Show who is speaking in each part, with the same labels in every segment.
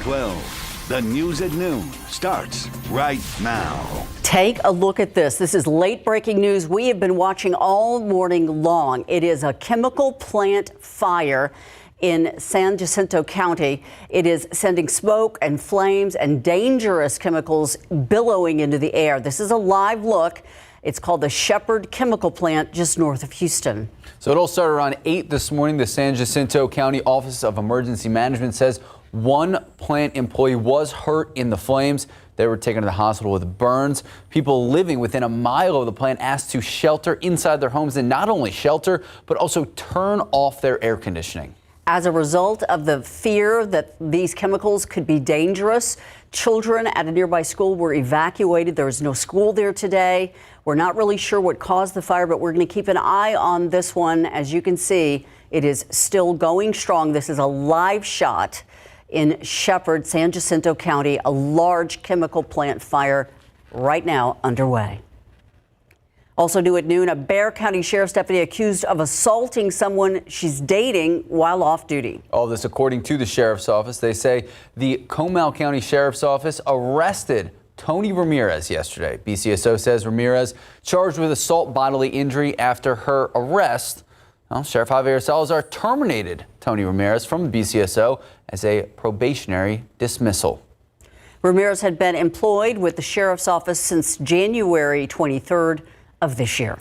Speaker 1: KSAT12. The news at noon starts right now.
Speaker 2: Take a look at this. This is late breaking news we have been watching all morning long. It is a chemical plant fire in San Jacinto County. It is sending smoke and flames and dangerous chemicals billowing into the air. This is a live look. It's called the Shepherd Chemical Plant just north of Houston.
Speaker 3: So it all started around 8 this morning. The San Jacinto County Office of Emergency Management says one plant employee was hurt in the flames. They were taken to the hospital with burns. People living within a mile of the plant asked to shelter inside their homes, and not only shelter, but also turn off their air conditioning.
Speaker 2: As a result of the fear that these chemicals could be dangerous, children at a nearby school were evacuated. There was no school there today. We're not really sure what caused the fire, but we're going to keep an eye on this one. As you can see, it is still going strong. This is a live shot in Shepherd, San Jacinto County, a large chemical plant fire right now underway. Also new at noon, a Bexar County Sheriff's deputy accused of assaulting someone she's dating while off duty.
Speaker 3: All this according to the Sheriff's Office. They say the Comal County Sheriff's Office arrested Tony Ramirez yesterday. BCSO says Ramirez charged with assault bodily injury after her arrest. Well, Sheriff Javier Salazar terminated Tony Ramirez from the BCSO as a probationary dismissal.
Speaker 2: Ramirez had been employed with the Sheriff's Office since January 23rd of this year.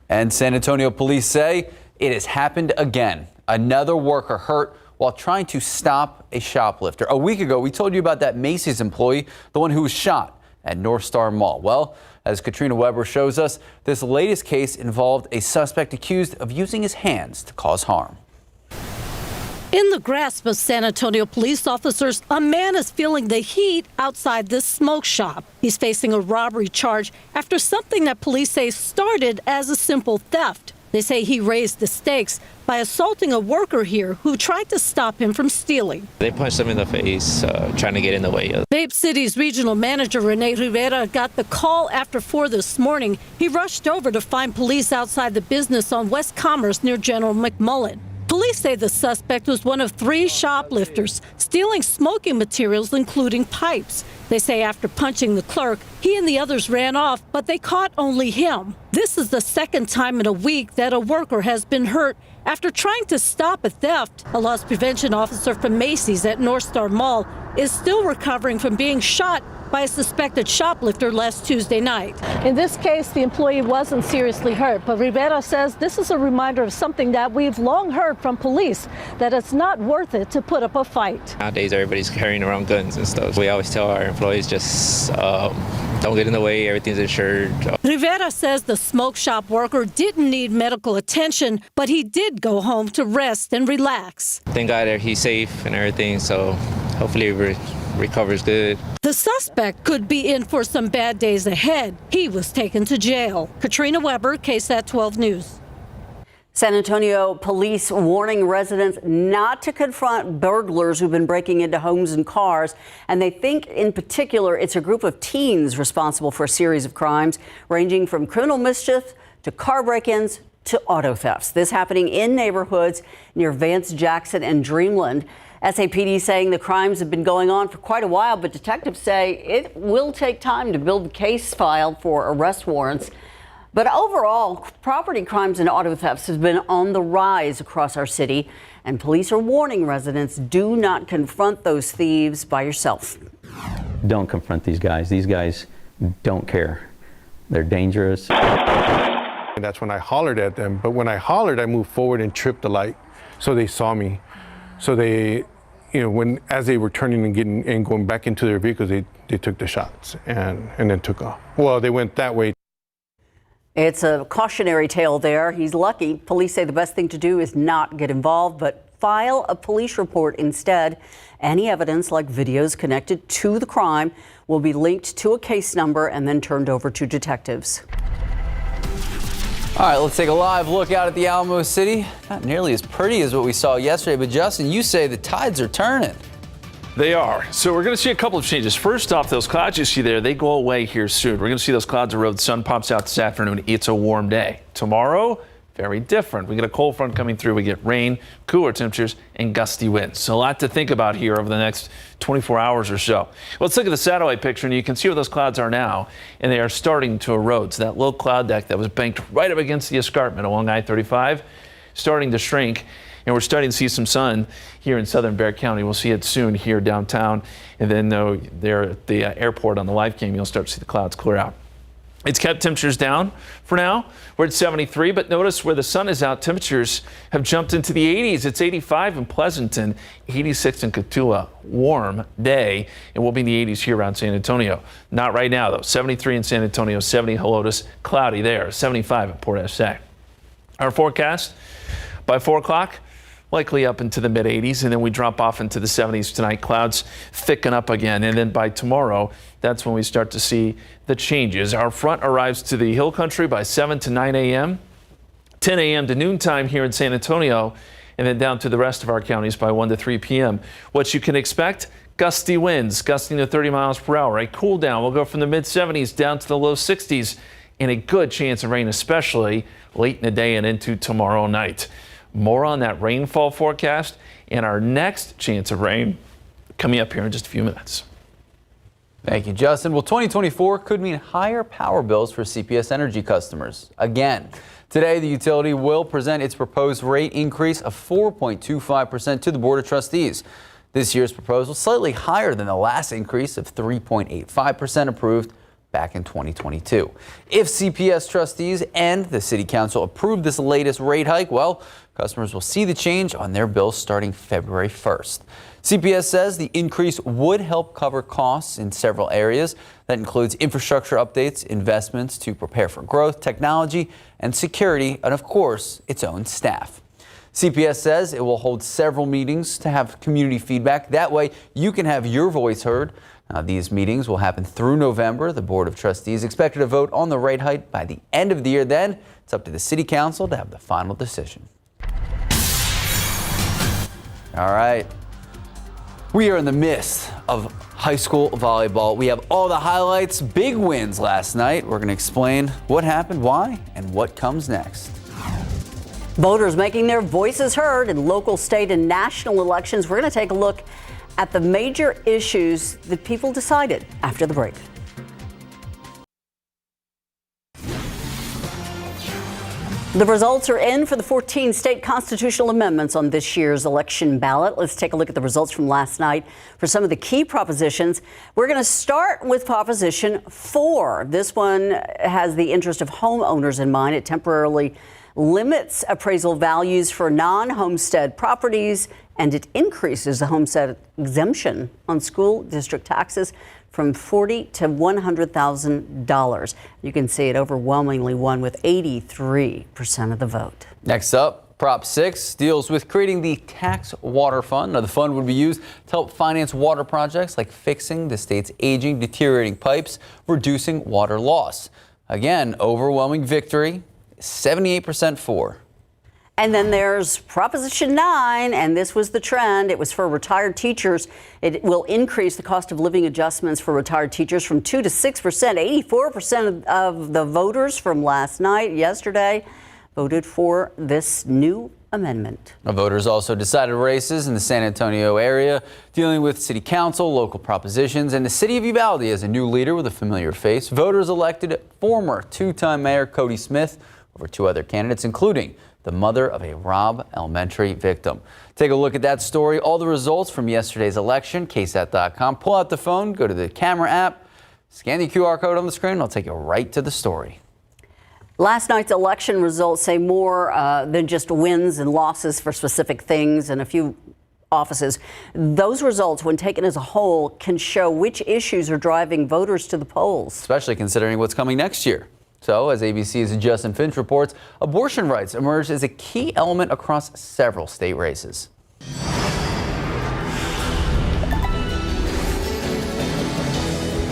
Speaker 3: And San Antonio police say it has happened again. Another worker hurt while trying to stop a shoplifter. A week ago, we told you about that Macy's employee, the one who was shot at North Star Mall. Well, as Katrina Weber shows us, this latest case involved a suspect accused of using his hands to cause harm.
Speaker 4: In the grasp of San Antonio police officers, a man is feeling the heat outside this smoke shop. He's facing a robbery charge after something that police say started as a simple theft. They say he raised the stakes by assaulting a worker here who tried to stop him from stealing.
Speaker 5: They punched him in the face, trying to get in the way.
Speaker 4: Vape City's regional manager, Rene Rivera, got the call after 4 this morning. He rushed over to find police outside the business on West Commerce near General McMullen. Police say the suspect was one of 3 shoplifters stealing smoking materials, including pipes. They say after punching the clerk, he and the others ran off, but they caught only him. This is the second time in a week that a worker has been hurt after trying to stop a theft. A loss prevention officer from Macy's at North Star Mall is still recovering from being shot by a suspected shoplifter last Tuesday night. In this case, the employee wasn't seriously hurt, but Rivera says this is a reminder of something that we've long heard from police, that it's not worth it to put up a fight.
Speaker 5: Nowadays, everybody's carrying around guns and stuff. We always tell our employees just don't get in the way, everything's insured.
Speaker 4: Rivera says the smoke shop worker didn't need medical attention, but he did go home to rest and relax.
Speaker 5: Thank God that he's safe and everything, so hopefully he recovers good.
Speaker 4: The suspect could be in for some bad days ahead. He was taken to jail. Katrina Weber, KSAT12 News.
Speaker 2: San Antonio police warning residents not to confront burglars who've been breaking into homes and cars. And they think in particular it's a group of teens responsible for a series of crimes ranging from criminal mischief to car break-ins to auto thefts. This happening in neighborhoods near Vance Jackson and Dreamland. SAPD saying the crimes have been going on for quite a while, but detectives say it will take time to build the case file for arrest warrants. But overall, property crimes and auto thefts have been on the rise across our city, and police are warning residents, do not confront those thieves by yourself.
Speaker 6: Don't confront these guys. These guys don't care. They're dangerous.
Speaker 7: And that's when I hollered at them. But when I hollered, I moved forward and tripped the light. So they saw me. So they, as they were turning and going back into their vehicles, they took the shots and then took off. Well, they went that way.
Speaker 2: It's a cautionary tale there. He's lucky. Police say the best thing to do is not get involved, but file a police report instead. Any evidence like videos connected to the crime will be linked to a case number and then turned over to detectives.
Speaker 3: All right, let's take a live look out at the Alamo City. Not nearly as pretty as what we saw yesterday, but Justin, you say the tides are turning.
Speaker 8: They are. So we're going to see a couple of changes. First off, those clouds you see there, they go away here soon. We're going to see those clouds erode. The sun pops out this afternoon. It's a warm day. Tomorrow, very different. We get a cold front coming through, we get rain, cooler temperatures, and gusty winds. So a lot to think about here over the next 24 hours or so. Well, let's look at the satellite picture, and you can see where those clouds are now, and they are starting to erode. So that low cloud deck that was banked right up against the escarpment along I-35, starting to shrink, and we're starting to see some sun here in southern Bexar County. We'll see it soon here downtown, and then there at the airport on the live cam, you'll start to see the clouds clear out. It's kept temperatures down for now. We're at 73, but notice where the sun is out, temperatures have jumped into the 80s. It's 85 in Pleasanton, 86 in Cotulla. Warm day, and we'll be in the 80s here around San Antonio. Not right now, though. 73 in San Antonio, 70 Helotes, cloudy there, 75 at Port Sac. Our forecast by 4 o'clock, likely up into the mid 80s, and then we drop off into the 70s tonight. Clouds thicken up again, and then by tomorrow, that's when we start to see the changes. Our front arrives to the hill country by 7 to 9 a.m., 10 a.m. to noontime here in San Antonio, and then down to the rest of our counties by 1 to 3 p.m. What you can expect, gusty winds, gusting to 30 miles per hour. A cool down, we'll go from the mid 70s down to the low 60s, and a good chance of rain, especially late in the day and into tomorrow night. More on that rainfall forecast and our next chance of rain coming up here in just a few minutes.
Speaker 3: Thank you, Justin. Well, 2024 could mean higher power bills for CPS Energy customers. Again, today the utility will present its proposed rate increase of 4.25% to the Board of Trustees. This year's proposal slightly higher than the last increase of 3.85% approved back in 2022. If CPS trustees and the City Council approve this latest rate hike, well, customers will see the change on their bills starting February 1st. CPS says the increase would help cover costs in several areas. That includes infrastructure updates, investments to prepare for growth, technology, and security, and of course, its own staff. CPS says it will hold several meetings to have community feedback. That way, you can have your voice heard. These meetings will happen through November. The Board of Trustees expected to vote on the rate hike by the end of the year. Then it's up to the City Council to have the final decision. All right. We are in the midst of high school volleyball. We have all the highlights, big wins last night. We're going to explain what happened, why, and what comes next.
Speaker 2: Voters making their voices heard in local, state, and national elections. We're going to take a look at the major issues that people decided after the break. The results are in for the 14 state constitutional amendments on this year's election ballot. Let's take a look at the results from last night for some of the key propositions. We're going to start with Proposition 4. This one has the interest of homeowners in mind. It temporarily limits appraisal values for non-homestead properties, and it increases the homestead exemption on school district taxes from $40,000 to $100,000. You can see it overwhelmingly won with 83% of the vote.
Speaker 3: Next up, Prop 6 deals with creating the tax water fund. Now, the fund would be used to help finance water projects like fixing the state's aging, deteriorating pipes, reducing water loss. Again, overwhelming victory, 78% for.
Speaker 2: And then there's Proposition 9, and this was the trend. It was for retired teachers. It will increase the cost of living adjustments for retired teachers from 2 to 6%. 84% of the voters from yesterday, voted for this new amendment.
Speaker 3: Voters also decided races in the San Antonio area, dealing with city council, local propositions, and the city of Uvalde as a new leader with a familiar face. Voters elected former two-time Mayor Cody Smith over 2 other candidates, including the mother of a Robb Elementary victim. Take a look at that story. All the results from yesterday's election, KSAT12. Pull out the phone, go to the camera app, scan the QR code on the screen, and I'll take you right to the story.
Speaker 2: Last night's election results say more than just wins and losses for specific things and a few offices. Those results, when taken as a whole, can show which issues are driving voters to the polls.
Speaker 3: Especially considering what's coming next year. So, as ABC's Justin Finch reports, abortion rights emerged as a key element across several state races.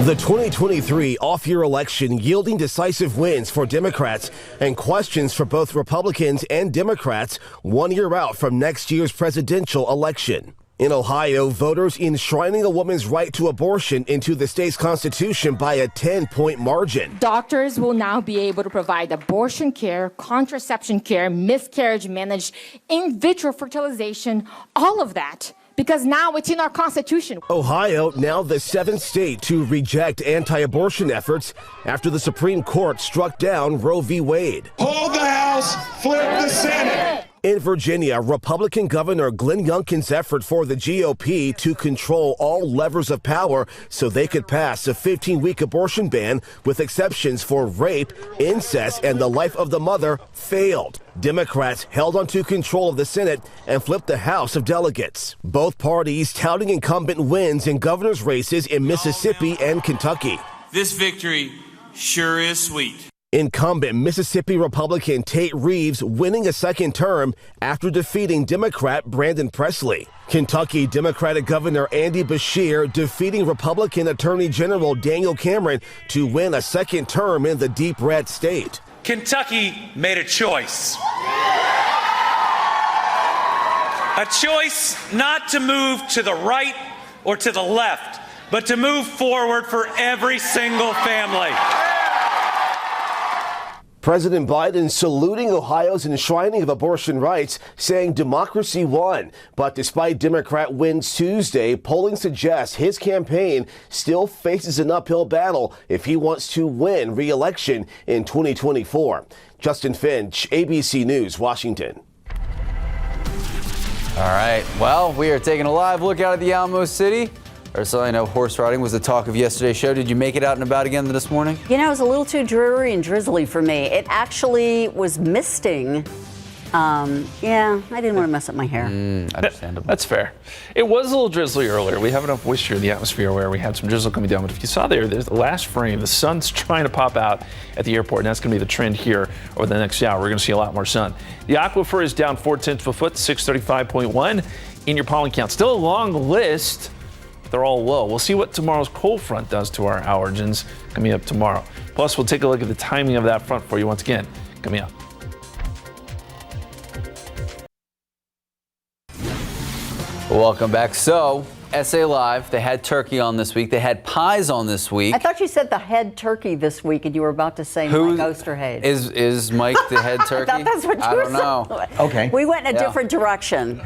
Speaker 9: The 2023 off-year election yielding decisive wins for Democrats and questions for both Republicans and Democrats 1 year out from next year's presidential election. In Ohio, voters enshrining a woman's right to abortion into the state's constitution by a 10-point margin.
Speaker 10: Doctors will now be able to provide abortion care, contraception care, miscarriage managed, in vitro fertilization, all of that. Because now it's in our Constitution.
Speaker 9: Ohio, now the 7th state to reject anti-abortion efforts after the Supreme Court struck down Roe v. Wade.
Speaker 11: Hold the House, flip the Senate.
Speaker 9: In Virginia, Republican Governor Glenn Youngkin's effort for the GOP to control all levers of power so they could pass a 15-week abortion ban with exceptions for rape, incest, and the life of the mother failed. Democrats held onto control of the Senate and flipped the House of Delegates. Both parties touting incumbent wins in governor's races in Mississippi and Kentucky.
Speaker 11: This victory sure is sweet.
Speaker 9: Incumbent Mississippi Republican Tate Reeves winning a second term after defeating Democrat Brandon Presley. Kentucky Democratic Governor Andy Beshear defeating Republican Attorney General Daniel Cameron to win a second term in the deep red state.
Speaker 11: Kentucky made a choice. A choice not to move to the right or to the left, but to move forward for every single family.
Speaker 9: President Biden saluting Ohio's enshrining of abortion rights, saying democracy won. But despite Democrat wins Tuesday, polling suggests his campaign still faces an uphill battle if he wants to win re-election in 2024. Justin Finch, ABC News, Washington.
Speaker 3: All right. Well, we are taking a live look out at the Alamo City. Ursula, I know horse riding was the talk of yesterday's show. Did you make it out and about again this morning?
Speaker 2: You know, it was a little too dreary and drizzly for me. It actually was misting. Yeah, I didn't want to mess up my hair.
Speaker 3: Understandable.
Speaker 8: That's fair. It was a little drizzly earlier. We have enough moisture in the atmosphere where we had some drizzle coming down. But if you saw there's the last frame. The sun's trying to pop out at the airport, and that's going to be the trend here over the next hour. We're going to see a lot more sun. The aquifer is down 0.4 of a foot, 635.1 in your pollen count. Still a long list. They're all low. We'll see what tomorrow's cold front does to our allergens coming up tomorrow. Plus, we'll take a look at the timing of that front for you once again coming up.
Speaker 3: Welcome back. So, SA Live, they had turkey on this week. They had pies on this week.
Speaker 2: I thought you said the head turkey this week, and you were about to say Mike Osterhage.
Speaker 3: Is Mike the head turkey?
Speaker 2: I thought that's what you were saying.
Speaker 3: I don't know.
Speaker 12: Okay.
Speaker 2: We went in a different direction.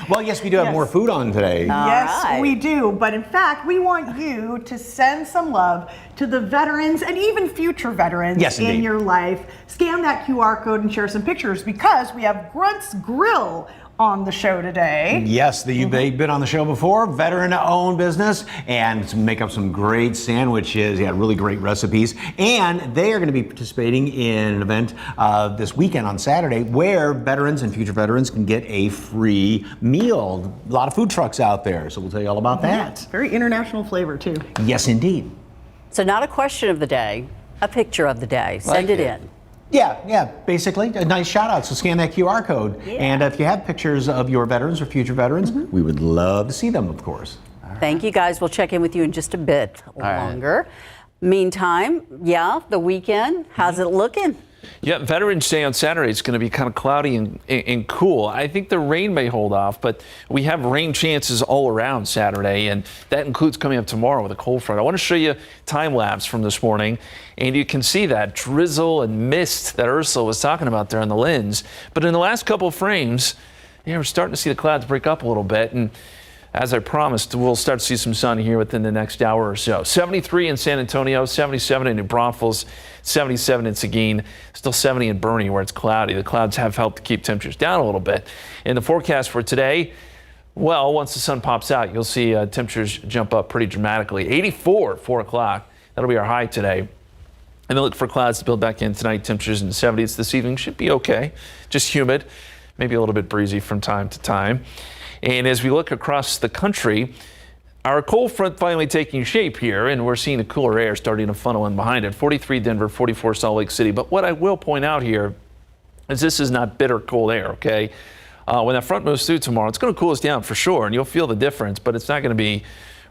Speaker 12: Well, yes, we do have more food on today.
Speaker 13: Yes, we do. But in fact, we want you to send some love to the veterans and even future veterans in your life. Scan that QR code and share some pictures because we have Grunt's Grill on the show today.
Speaker 12: Yes, they've been on the show before, veteran-owned business, and make up some great sandwiches. They had really great recipes, and they are going to be participating in an event this weekend on Saturday where veterans and future veterans can get a free meal. A lot of food trucks out there, so we'll tell you all about that.
Speaker 13: Very international flavor, too.
Speaker 12: Yes, indeed.
Speaker 2: So not a question of the day, a picture of the day. Send it in.
Speaker 12: Yeah, basically. A nice shout out. So scan that QR code.
Speaker 2: Yeah.
Speaker 12: And if you have pictures of your veterans or future veterans, we would love to see them, of course.
Speaker 2: Thank you, guys. We'll check in with you in just a bit longer. Meantime, the weekend, how's it looking?
Speaker 8: Yeah, Veterans Day on Saturday is going to be kind of cloudy and cool. I think the rain may hold off, but we have rain chances all around Saturday, and that includes coming up tomorrow with a cold front. I want to show you time lapse from this morning, and you can see that drizzle and mist that Ursula was talking about there on the lens. But in the last couple of frames, we're starting to see the clouds break up a little bit, and as I promised, we'll start to see some sun here within the next hour or so. 73 in San Antonio, 77 in New Braunfels, 77 in Seguin, still 70 in Bernie where it's cloudy. The clouds have helped to keep temperatures down a little bit. In the forecast for today, well, once the sun pops out, you'll see temperatures jump up pretty dramatically. 84 at 4 o'clock. That'll be our high today. And then look for clouds to build back in tonight. Temperatures in the 70s this evening should be okay. Just humid, maybe a little bit breezy from time to time. And as we look across the country, our cold front finally taking shape here, and we're seeing the cooler air starting to funnel in behind it. 43 Denver, 44 Salt Lake City. But what I will point out here is this is not bitter cold air, okay? When that front moves through tomorrow, it's going to cool us down for sure, and you'll feel the difference, but it's not going to be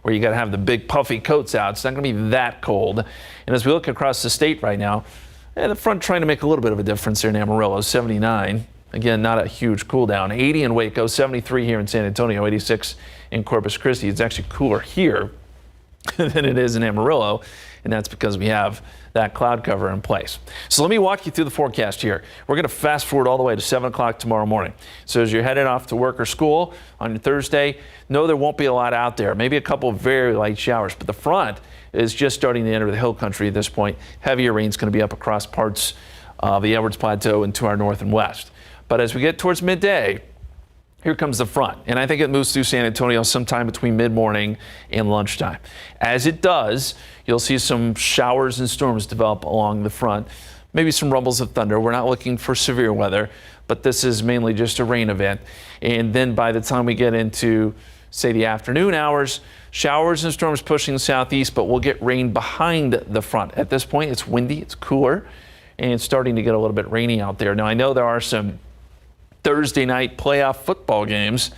Speaker 8: where you got to have the big puffy coats out. It's not going to be that cold. And as we look across the state right now, the front trying to make a little bit of a difference there in Amarillo, 79. Again, not a huge cool down. 80 in Waco, 73 here in San Antonio, 86 in Corpus Christi. It's actually cooler here than it is in Amarillo, and that's because we have that cloud cover in place. So let me walk you through the forecast here. We're going to fast forward all the way to 7 o'clock tomorrow morning. So as you're heading off to work or school on your Thursday, no, there won't be a lot out there. Maybe a couple of very light showers, but the front is just starting to enter the hill country at this point. Heavier rain is going to be up across parts of the Edwards Plateau and to our north and west. But as we get towards midday, here comes the front, and I think it moves through San Antonio sometime between mid-morning and lunchtime. As it does, you'll see some showers and storms develop along the front, maybe some rumbles of thunder. We're not looking for severe weather, but this is mainly just a rain event. And then by the time we get into, say, the afternoon hours, showers and storms pushing southeast, but we'll get rain behind the front. At this point, it's windy, it's cooler, and it's starting to get a little bit rainy out there. Now, I know there are some Thursday night playoff football games.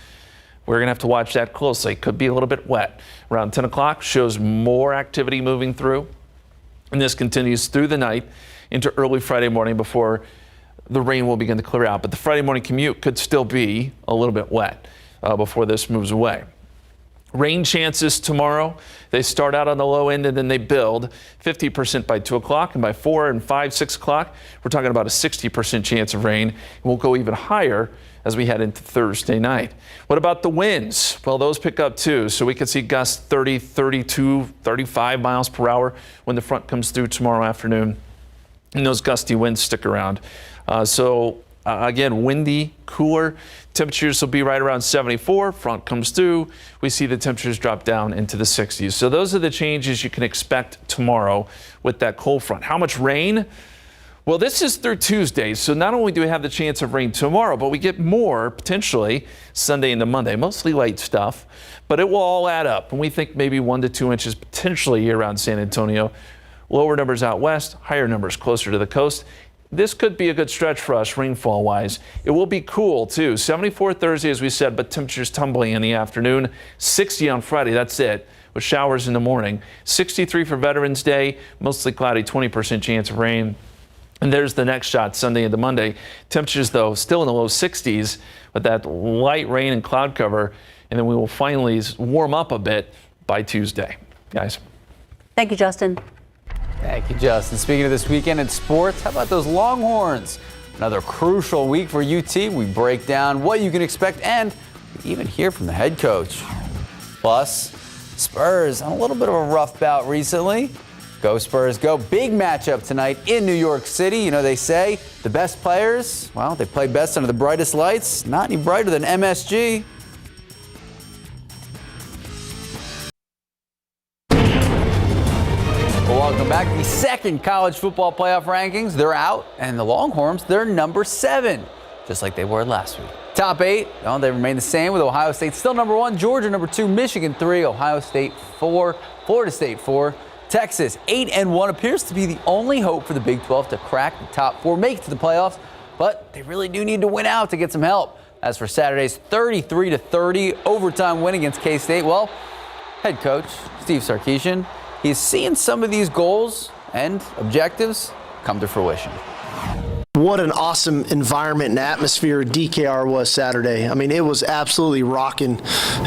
Speaker 8: We're going to have to watch that closely. Could be a little bit wet. Around 10 o'clock shows more activity moving through. And this continues through the night into early Friday morning before the rain will begin to clear out. But the Friday morning commute could still be a little bit wet before this moves away. Rain chances tomorrow, they start out on the low end and then they build 50% by 2 o'clock, and by 4 and 5, 6 o'clock, we're talking about a 60% chance of rain. It will go even higher as we head into Thursday night. What about the winds? Well, those pick up too. So we could see gusts 30, 32, 35 miles per hour when the front comes through tomorrow afternoon. And those gusty winds stick around. Again, windy, cooler. Temperatures will be right around 74. Front comes through. We see the temperatures drop down into the 60s. So those are the changes you can expect tomorrow with that cold front. How much rain? Well, this is through Tuesday. So not only do we have the chance of rain tomorrow, but we get more potentially Sunday into Monday. Mostly light stuff, but it will all add up. And we think maybe 1 to 2 inches potentially around San Antonio. Lower numbers out west, higher numbers closer to the coast. This could be a good stretch for us rainfall-wise. It will be cool, too. 74 Thursday, as we said, but temperatures tumbling in the afternoon. 60 on Friday, that's it, with showers in the morning. 63 for Veterans Day, mostly cloudy, 20% chance of rain. And there's the next shot, Sunday into Monday. Temperatures, though, still in the low 60s with that light rain and cloud cover. And then we will finally warm up a bit by Tuesday. Guys.
Speaker 2: Thank you, Justin.
Speaker 3: Thank you, Justin. Speaking of this weekend in sports, how about those Longhorns? Another crucial week for UT. We break down what you can expect and we even hear from the head coach. Plus, Spurs on a little bit of a rough bout recently. Go Spurs, go. Big matchup tonight in New York City. You know, they say the best players, well, they play best under the brightest lights. Not any brighter than MSG. Welcome back. The second college football playoff rankings, they're out, and the Longhorns, they're number 7, just like they were last week. Top 8, well, they remain the same with Ohio State still number 1, Georgia number 2, Michigan 3, Ohio State 4, Florida State 4, Texas 8-1 appears to be the only hope for the Big 12 to crack the top 4, make it to the playoffs, but they really do need to win out to get some help. As for Saturday's 33-30 overtime win against K-State, well, head coach Steve Sarkisian, he's seeing some of these goals and objectives come to fruition.
Speaker 14: What an awesome environment and atmosphere DKR was Saturday. I mean, it was absolutely rocking,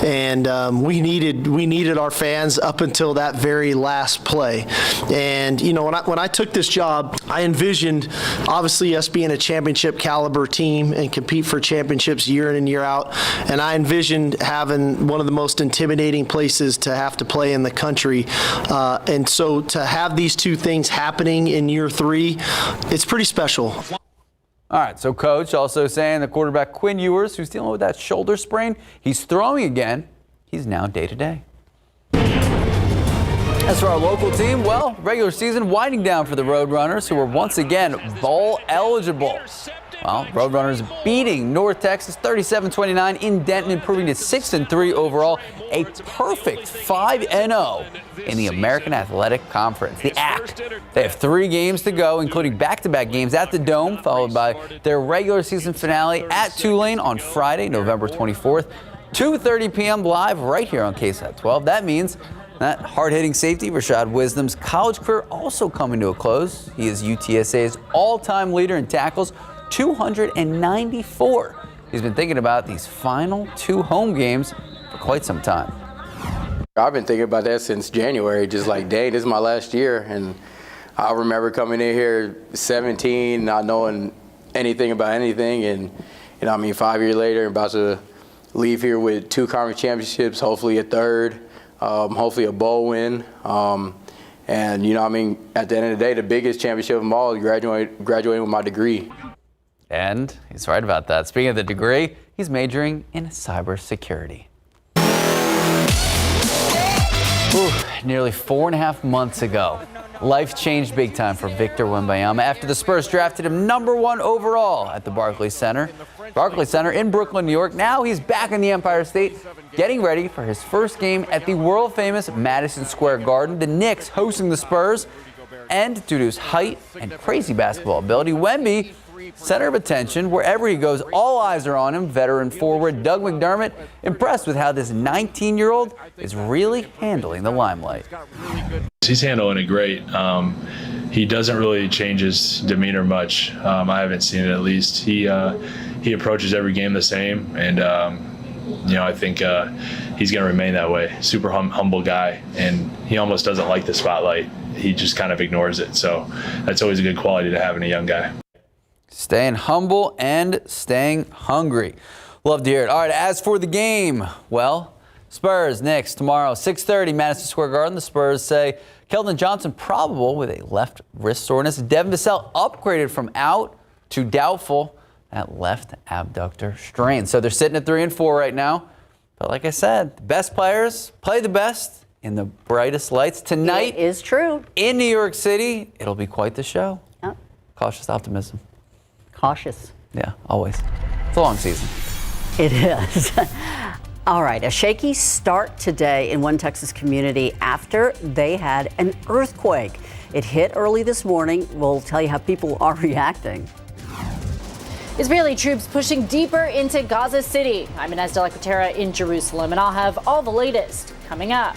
Speaker 14: and we needed our fans up until that very last play. And you know, when I took this job, I envisioned obviously us being a championship caliber team and compete for championships year in and year out. And I envisioned having one of the most intimidating places to have to play in the country. And so to have these two things happening in year 3, it's pretty special.
Speaker 3: All right, so Coach also saying the quarterback Quinn Ewers, who's dealing with that shoulder sprain, he's throwing again. He's now day-to-day. As for our local team, well, regular season winding down for the Roadrunners, who are once again bowl eligible. Well, Roadrunners beating North Texas 37-29 in Denton, improving to 6-3 overall, a perfect 5-0 in the American Athletic Conference, the ACT. They have 3 games to go, including back-to-back games at the Dome, followed by their regular season finale at Tulane on Friday, November 24th, 2:30 p.m. live right here on KSAT12. That means that hard-hitting safety, Rashad Wisdom's college career also coming to a close. He is UTSA's all-time leader in tackles, 294. He's been thinking about these final 2 home games for quite some time.
Speaker 15: I've been thinking about that since January, just like, dang, this is my last year. And I remember coming in here 17, not knowing anything about anything. And, 5 years later, I'm about to leave here with 2 conference championships, hopefully a third, hopefully a bowl win. And, at the end of the day, the biggest championship of them all is graduating with my degree.
Speaker 3: And he's right about that. Speaking of the degree, he's majoring in cybersecurity. Nearly 4.5 months ago, life changed big time for Victor Wembanyama after the Spurs drafted him #1 overall at the Barclays Center. In Brooklyn, New York. Now he's back in the Empire State, getting ready for his first game at the world-famous Madison Square Garden. The Knicks hosting the Spurs. And due to his height and crazy basketball ability, Wemby, center of attention wherever he goes. All eyes are on him. Veteran forward Doug McDermott impressed with how this 19-year-old is really handling the limelight.
Speaker 16: He's handling it great. He doesn't really change his demeanor much. I haven't seen it, at least. He approaches every game the same, and I think he's going to remain that way. Super humble guy, and he almost doesn't like the spotlight. He just kind of ignores it. So that's always a good quality to have in a young guy.
Speaker 3: Staying humble and staying hungry. Love to hear it. All right, as for the game, well, Spurs, Knicks tomorrow, 6:30, Madison Square Garden. The Spurs say Keldon Johnson probable with a left wrist soreness. Devin Vassell upgraded from out to doubtful at left abductor strain. So they're sitting at 3-4 right now. But like I said, the best players play the best in the brightest lights. Tonight
Speaker 2: it is true.
Speaker 3: In New York City, it'll be quite the show.
Speaker 2: Yep.
Speaker 3: Cautious optimism.
Speaker 2: Cautious.
Speaker 3: Yeah, always. It's a long season.
Speaker 2: It is. All right, a shaky start today in one Texas community after they had an earthquake. It hit early this morning. We'll tell you how people are reacting.
Speaker 17: Israeli troops pushing deeper into Gaza City. I'm Inez de la Cuetara in Jerusalem, and I'll have all the latest coming up.